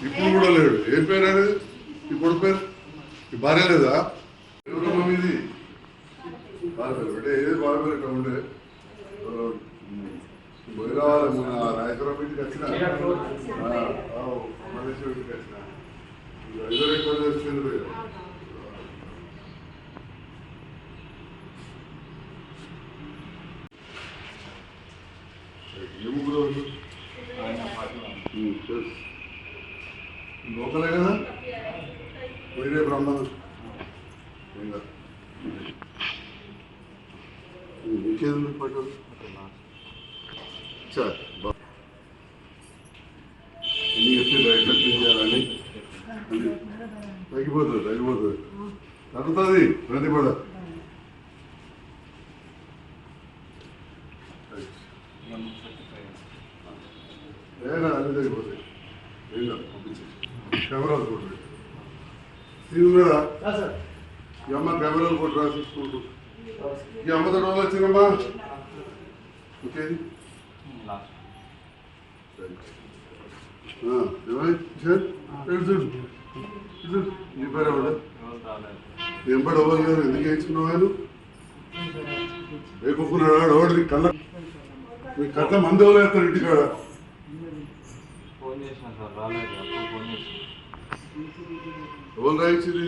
ఇప్పుడు కూడా లేడు. ఏం పేరు అనేది ఈ కొడుకు పేరు? ఈ భార్య లేదా? ఎవరమ్మా మీది? భార్య అంటే ఏది భార్య పేరు ఇక్కడ ఉండే పోయి రావాలి. మన రాయపురం ఇంటికి వచ్చిన మలేశ్వరం ఇంటికి వచ్చిన ఐదో ఎక్కువ వచ్చింది. లోకలే కదా పోయినే బ్రహ్మణం ఇంకేది పట్టు ఎన్ని చెప్పి ఎట్లా చేయాలని తగ్గిపోతుంది తగ్గుతుంది ప్రతిపడ అన్ని తగ్గిపోతాయి. ఏం కాదు పంపించేసి కెమెరాలు కొట్టు సీన్ కదా ఈ అమ్మ కెమెరాలు కొట్టు రాసేసుకుంటూ ఈ అమ్మతో రోజు వచ్చిందమ్మా ఓకేది నీ పేరు ఎవడ ఏం పడి అవ్వాలి కదా ఎందుకు వేయించుకున్నావు? వేకున్నాడు ఎవడు కళ్ళ మీ కళ్ళ మంది ఎవరు వేస్తారు ఇంటికాడ? ఎవరు రాయించింది?